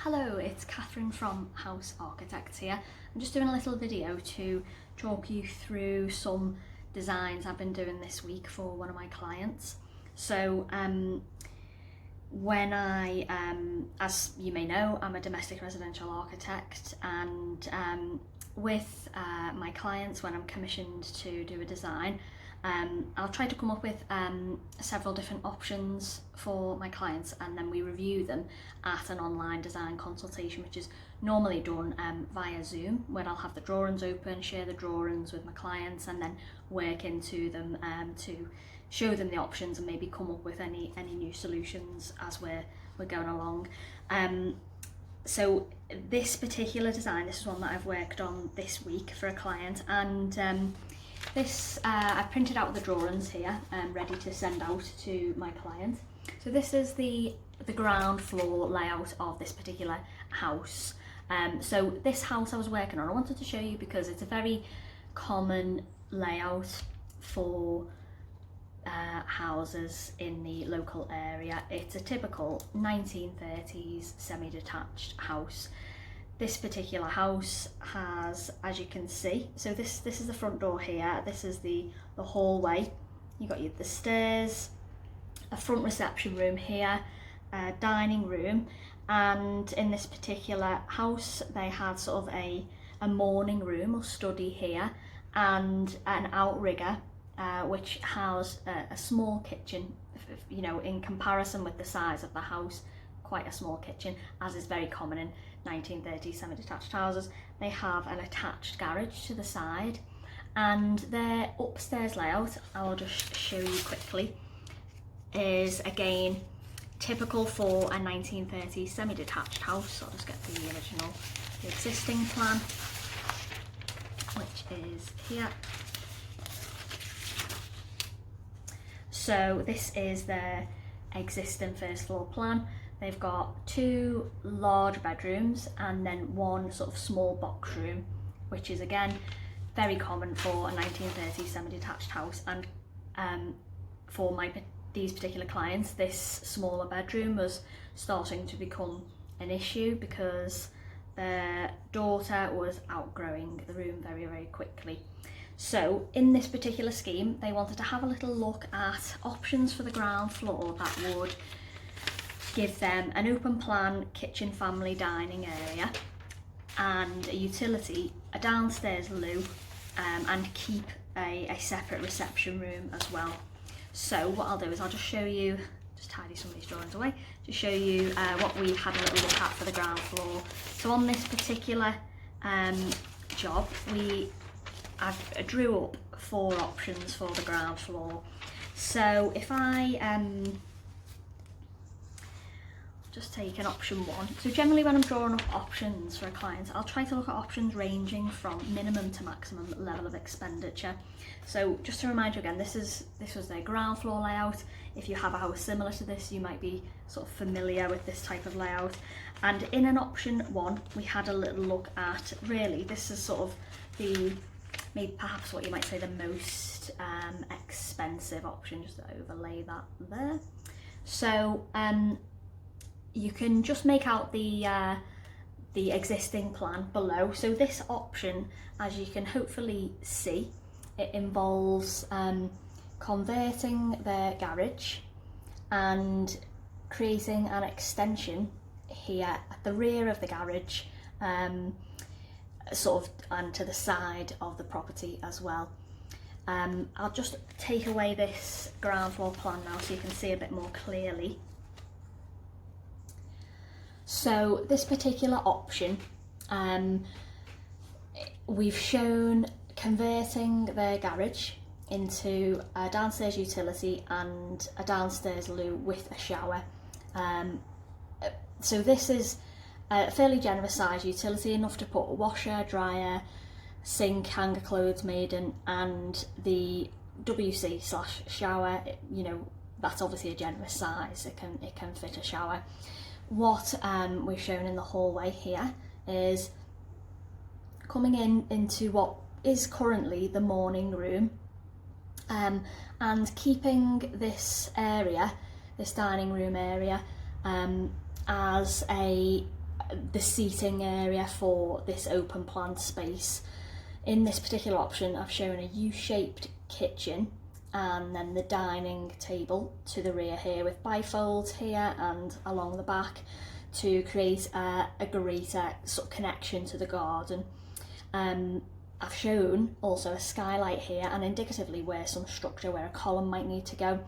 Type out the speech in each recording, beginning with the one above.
Hello, it's Catherine from House Architects here. I'm just doing a little video to talk you through some designs I've been doing this week for one of my clients. So as you may know, I'm a domestic residential architect, and with my clients, when I'm commissioned to do a design, I'll try to come up with several different options for my clients, and then we review them at an online design consultation, which is normally done via Zoom, where I'll have the drawings open, share the drawings with my clients, and then work into them to show them the options and maybe come up with any new solutions as we're going along. So this particular design, this is one that I've worked on this week for a client, and I printed out the drawings here, ready to send out to my client. So this is the ground floor layout of this particular house. So this house I was working on, I wanted to show you because it's a very common layout for houses in the local area. It's a typical 1930s semi-detached house. This particular house has, as you can see, so this is the front door here, this is the hallway, you've got the stairs, a front reception room here, a dining room, and in this particular house they had sort of a morning room or study here, and an outrigger which housed a small kitchen, you know, in comparison with the size of the house, quite a small kitchen, as is very common in 1930s semi-detached houses. They have an attached garage to the side, and their upstairs layout, I'll just show you quickly, is again typical for a 1930s semi-detached house. I'll just get the existing plan, which is here. So this is their existing first floor plan. They've got two large bedrooms and then one sort of small box room, which is again very common for a 1930s semi-detached house. And for these particular clients, this smaller bedroom was starting to become an issue because their daughter was outgrowing the room very, very quickly. So in this particular scheme, they wanted to have a little look at options for the ground floor that would give them an open plan kitchen family dining area and a utility, a downstairs loo, and keep a separate reception room as well. So what I'll do is I'll just show you, just tidy some of these drawings away, to show you what we had a little look at for the ground floor. So on this particular job, I drew up 4 options for the ground floor. So if I just take an option 1. So generally when I'm drawing up options for a client, I'll try to look at options ranging from minimum to maximum level of expenditure. So just to remind you again, this was their ground floor layout. If you have a house similar to this, you might be sort of familiar with this type of layout. And in an option 1, we had a little look at, really, this is sort of maybe perhaps what you might say the most expensive option, just to overlay that there. So you can just make out the existing plan below. So this option, as you can hopefully see, it involves converting their garage and creating an extension here at the rear of the garage, sort of, and to the side of the property as well. I'll just take away this ground floor plan now so you can see a bit more clearly. So this particular option, we've shown converting their garage into a downstairs utility and a downstairs loo with a shower. So this is a fairly generous size utility, enough to put a washer, dryer, sink, hanger clothes maiden, and the WC/shower. You know, that's obviously a generous size. It can fit a shower. What we've shown in the hallway here is coming into what is currently the morning room, and keeping this area, this dining room area, as a the seating area for this open plan space. In this particular option, I've shown a U-shaped kitchen and then the dining table to the rear here with bifolds here and along the back to create a greater sort of connection to the garden. I've shown also a skylight here and indicatively where some structure, where a column might need to go.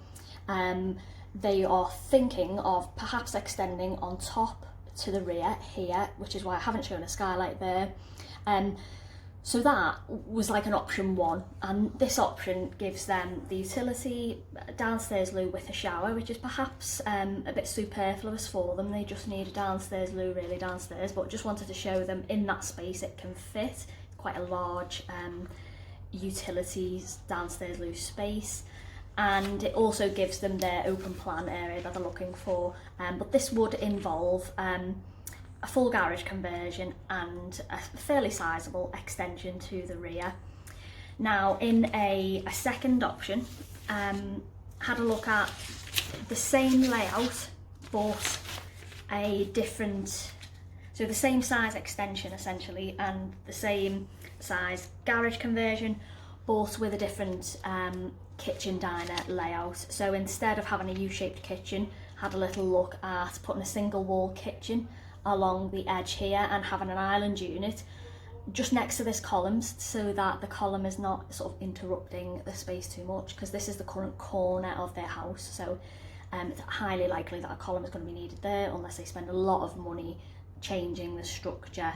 They are thinking of perhaps extending on top to the rear here, which is why I haven't shown a skylight there. So that was like an option one, and this option gives them the utility downstairs loo with a shower, which is perhaps a bit superfluous for them. They just need a downstairs loo really downstairs, but just wanted to show them in that space it can fit. Quite a large utilities downstairs loo space, and it also gives them their open plan area that they're looking for, but this would involve a full garage conversion and a fairly sizable extension to the rear. Now in a second option, had a look at the same layout but a different, so the same size extension essentially and the same size garage conversion but with a different kitchen diner layout. So instead of having a U-shaped kitchen, had a little look at putting a single wall kitchen along the edge here and having an island unit just next to this column so that the column is not sort of interrupting the space too much, because this is the current corner of their house, so it's highly likely that a column is going to be needed there unless they spend a lot of money changing the structure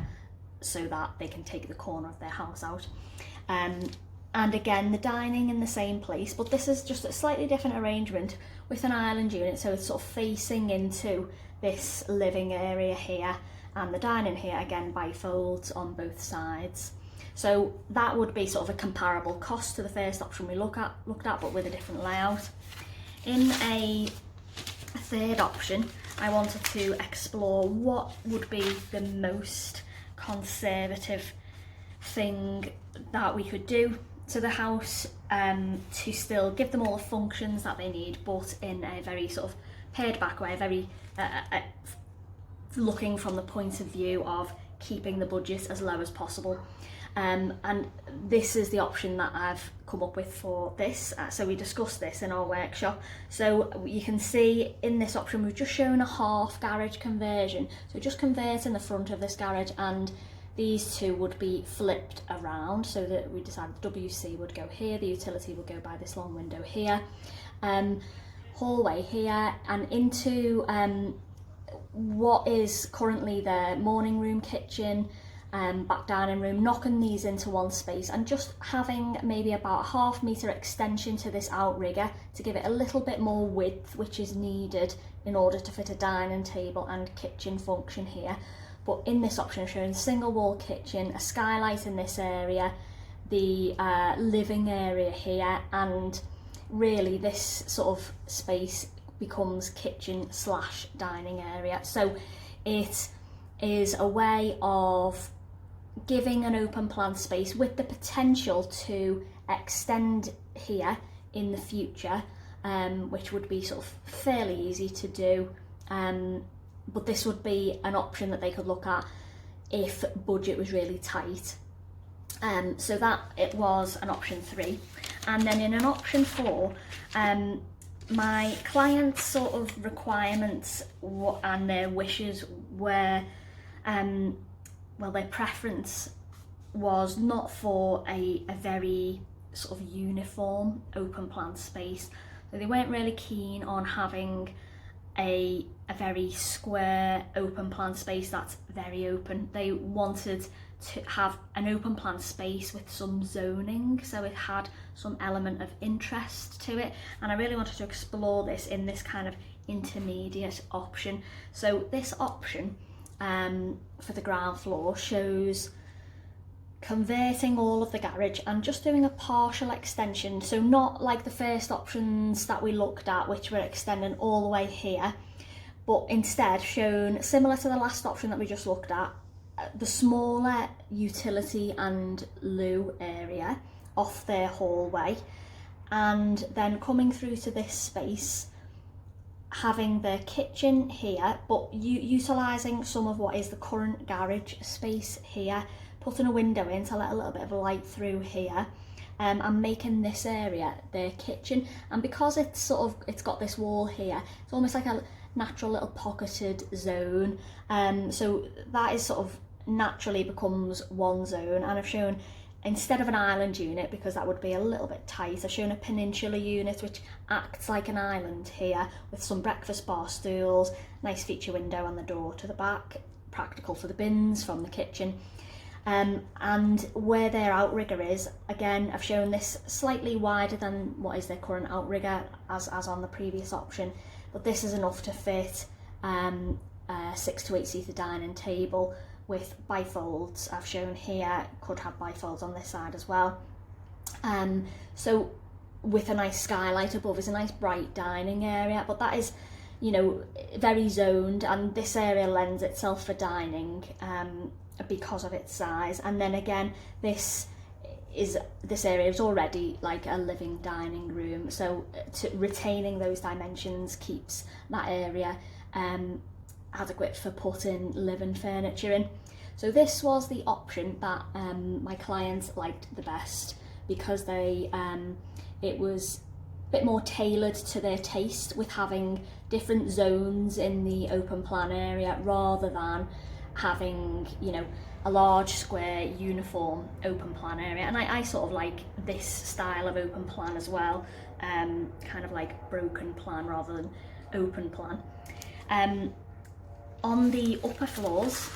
so that they can take the corner of their house out. And again, the dining in the same place, but this is just a slightly different arrangement with an island unit, so it's sort of facing into this living area here, and the dining here again bifolds on both sides. So that would be sort of a comparable cost to the first option we looked at, but with a different layout. In a third option, I wanted to explore what would be the most conservative thing that we could do to the house to still give them all the functions that they need, but in a very sort of pared back way, very looking from the point of view of keeping the budget as low as possible. And this is the option that I've come up with for this. So we discussed this in our workshop. So you can see in this option we've just shown a half garage conversion. So just converting the front of this garage, and these two would be flipped around so that we decided the WC would go here, the utility would go by this long window here, hallway here, and into what is currently the morning room kitchen, back dining room, knocking these into one space and just having maybe about a ½ metre extension to this outrigger to give it a little bit more width, which is needed in order to fit a dining table and kitchen function here. But in this option, showing single wall kitchen, a skylight in this area, the living area here, and really this sort of space becomes kitchen / dining area. So it is a way of giving an open plan space with the potential to extend here in the future, which would be sort of fairly easy to do. But this would be an option that they could look at if budget was really tight. So that it was an option 3. And then in an option 4, my clients' sort of requirements and their wishes were, well, their preference was not for a very sort of uniform open plan space. So they weren't really keen on having a very square open plan space that's very open. They wanted to have an open plan space with some zoning, so it had some element of interest to it, and I really wanted to explore this in this kind of intermediate option. So this option for the ground floor shows converting all of the garage and just doing a partial extension, so not like the first options that we looked at which were extending all the way here, but instead shown similar to the last option that we just looked at, the smaller utility and loo area off their hallway, and then coming through to this space having the kitchen here, but utilising some of what is the current garage space here, putting a window in to let a little bit of light through here, and making this area their kitchen. And because it's got this wall here, it's almost like a natural little pocketed zone, so that is sort of naturally becomes one zone. And I've shown, instead of an island unit, because that would be a little bit tight, I've shown a peninsula unit which acts like an island here, with some breakfast bar stools, nice feature window and the door to the back, practical for the bins from the kitchen. And where their outrigger is, again, I've shown this slightly wider than what is their current outrigger, as on the previous option, but this is enough to fit a 6 to 8 seater dining table with bifolds. I've shown here, could have bifolds on this side as well. So with a nice skylight above is a nice bright dining area, but that is, you know, very zoned, and this area lends itself for dining because of its size. And then again, this area is already like a living dining room, so retaining those dimensions keeps that area adequate for putting living furniture in. So this was the option that my clients liked the best, because it was a bit more tailored to their taste, with having different zones in the open plan area rather than having, you know, a large square uniform open plan area. And I sort of like this style of open plan as well, kind of like broken plan rather than open plan. On the upper floors,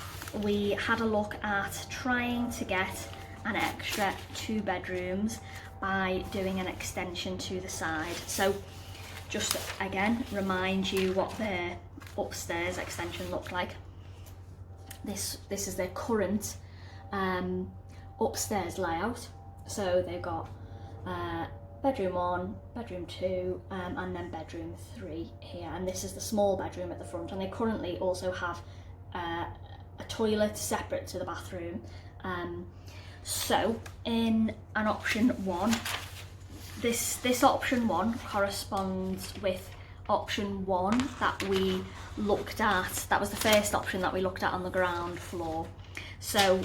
we had a look at trying to get an extra 2 bedrooms by doing an extension to the side. So just again, remind you what their upstairs extension looked like. This is their current upstairs layout. So they've got bedroom 1, bedroom 2, and then bedroom 3 here, and this is the small bedroom at the front. And they currently also have a toilet separate to the bathroom. So in an option 1, this option 1 corresponds with option 1 that we looked at. That was the first option that we looked at on the ground floor. So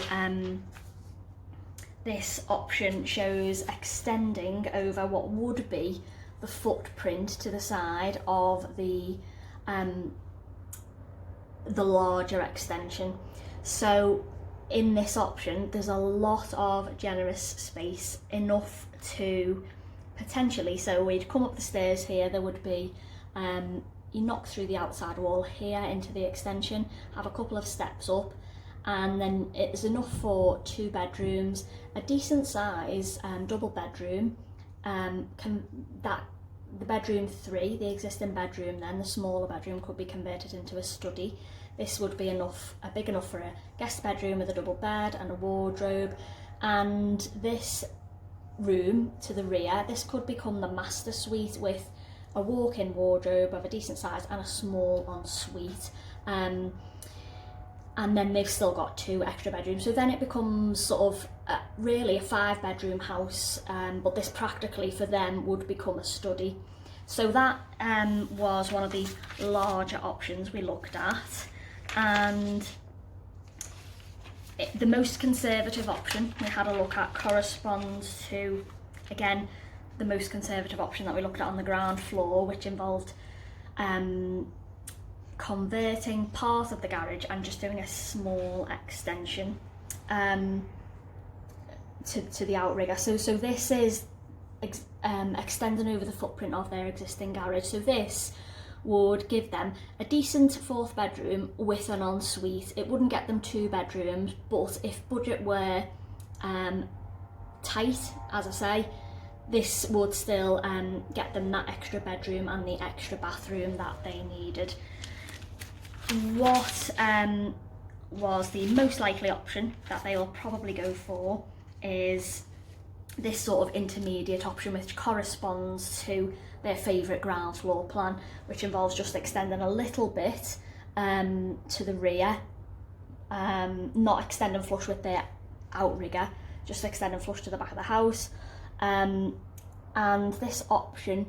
this option shows extending over what would be the footprint to the side of the larger extension. So in this option, there's a lot of generous space, enough to potentially, so we'd come up the stairs here, there would be, you knock through the outside wall here into the extension, have a couple of steps up, and then it's enough for 2 bedrooms, a decent size double bedroom. The bedroom 3, the existing bedroom, then the smaller bedroom could be converted into a study. This would be big enough for a guest bedroom with a double bed and a wardrobe. And this room to the rear, this could become the master suite with a walk-in wardrobe of a decent size and a small ensuite. And then they've still got 2 extra bedrooms. So then it becomes sort of really a 5-bedroom house, but this practically for them would become a study. So that was one of the larger options we looked at. And the most conservative option we had a look at corresponds to, again, the most conservative option that we looked at on the ground floor, which involved converting part of the garage and just doing a small extension to the outrigger. So this is extending over the footprint of their existing garage. So this would give them a decent 4th bedroom with an ensuite. It wouldn't get them 2 bedrooms, but if budget were tight, as I say, this would still get them that extra bedroom and the extra bathroom that they needed. What was the most likely option that they will probably go for is this sort of intermediate option, which corresponds to their favourite ground floor plan, which involves just extending a little bit to the rear, not extending flush with their outrigger, just extending flush to the back of the house. And this option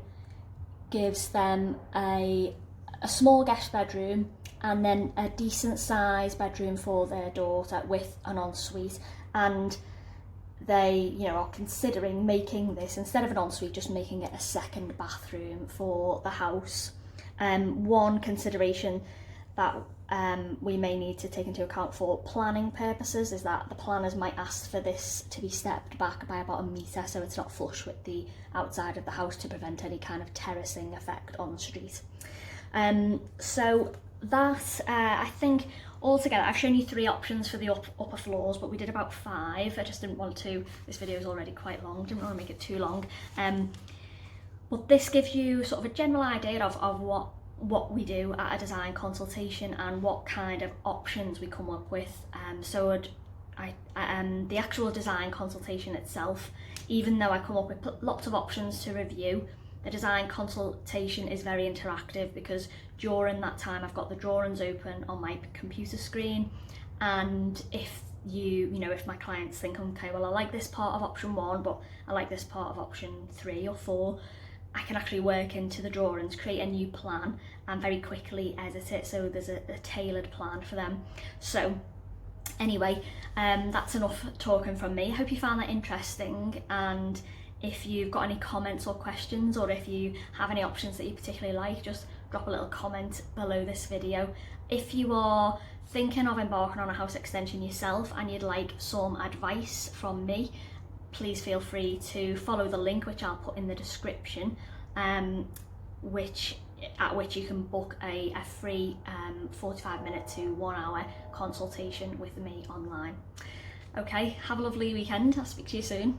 gives them a a small guest bedroom and then a decent sized bedroom for their daughter with an ensuite, and they are considering making this, instead of an ensuite, just making it a second bathroom for the house. One consideration that we may need to take into account for planning purposes is that the planners might ask for this to be stepped back by about 1 metre, so it's not flush with the outside of the house, to prevent any kind of terracing effect on the street. So that, I think altogether, I've shown you 3 options for the upper floors, but we did about 5. I just didn't want to, this video is already quite long, didn't want to make it too long. But this gives you sort of a general idea of what we do at a design consultation and what kind of options we come up with. The actual design consultation itself, even though I come up with lots of options to review, the design consultation is very interactive, because during that time I've got the drawings open on my computer screen, and if if my clients think, okay, well I like this part of option 1 but I like this part of option 3 or 4, I can actually work into the drawings, create a new plan and very quickly edit it, so there's a tailored plan for them. So anyway, that's enough talking from me. I hope you found that interesting, and if you've got any comments or questions, or if you have any options that you particularly like, just drop a little comment below this video. If you are thinking of embarking on a house extension yourself and you'd like some advice from me, please feel free to follow the link which I'll put in the description, at which you can book a free 45-minute to 1 hour consultation with me online. Okay, have a lovely weekend. I'll speak to you soon.